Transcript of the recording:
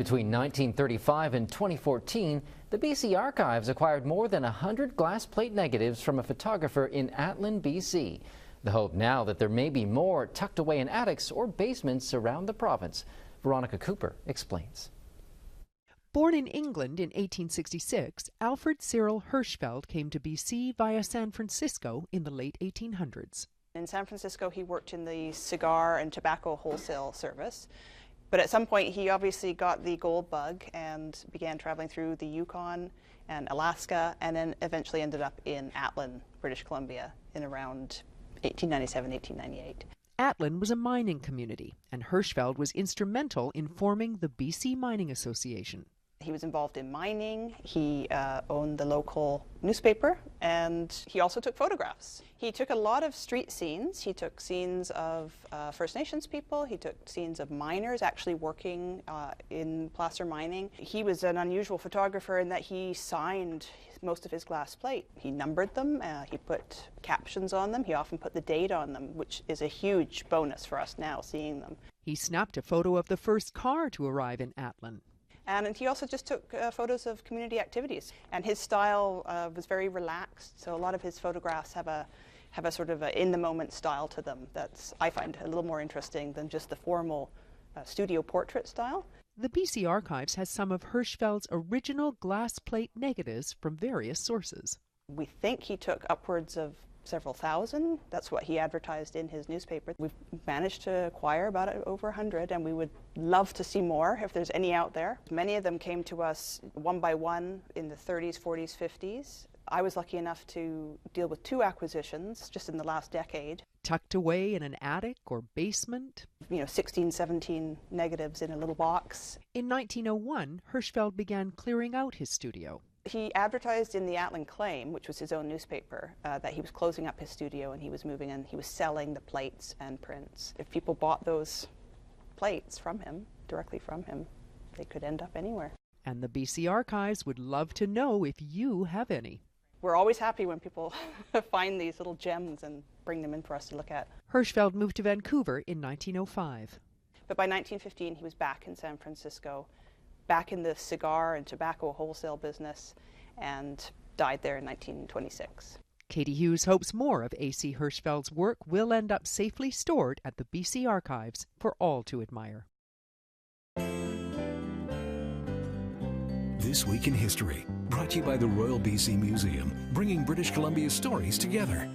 Between 1935 and 2014, the BC Archives acquired more than 100 glass plate negatives from a photographer in Atlin, BC. The hope now that there may be more tucked away in attics or basements around the province. Veronica Cooper explains. Born in England in 1866, Alfred Cyril Hirschfeld came to BC via San Francisco in the late 1800s. In San Francisco, he worked in the cigar and tobacco wholesale service. But at some point, he obviously got the gold bug and began traveling through the Yukon and Alaska, and then eventually ended up in Atlin, British Columbia, in around 1897, 1898. Atlin was a mining community, and Hirschfeld was instrumental in forming the BC Mining Association. He was involved in mining, he owned the local newspaper, and he also took photographs. He took a lot of street scenes. He took scenes of First Nations people, he took scenes of miners actually working in placer mining. He was an unusual photographer in that he signed most of his glass plate. He numbered them, he put captions on them, he often put the date on them, which is a huge bonus for us now, seeing them. He snapped a photo of the first car to arrive in Atlin. And he also just took photos of community activities. And his style was very relaxed, so a lot of his photographs have a sort of a in-the-moment style to them that's, I find, a little more interesting than just the formal studio portrait style. The BC Archives has some of Hirschfeld's original glass plate negatives from various sources. We think he took upwards of several thousand. That's what he advertised in his newspaper. We've managed to acquire about over 100, and we would love to see more if there's any out there. Many of them came to us one by one in the 30s, 40s, 50s. I was lucky enough to deal with 2 acquisitions just in the last decade. Tucked away in an attic or basement. 16, 17 negatives in a little box. In 1901, Hirschfeld began clearing out his studio. He advertised in the Atlin Claim, which was his own newspaper, that he was closing up his studio and he was moving and he was selling the plates and prints. If people bought those plates from him, directly from him, they could end up anywhere. And the BC Archives would love to know if you have any. We're always happy when people find these little gems and bring them in for us to look at. Hirschfeld moved to Vancouver in 1905. But by 1915, he was back in San Francisco, back in the cigar and tobacco wholesale business, and died there in 1926. Kate Hughes hopes more of A.C. Hirschfeld's work will end up safely stored at the BC Archives for all to admire. This Week in History, brought to you by the Royal BC Museum, bringing British Columbia's stories together.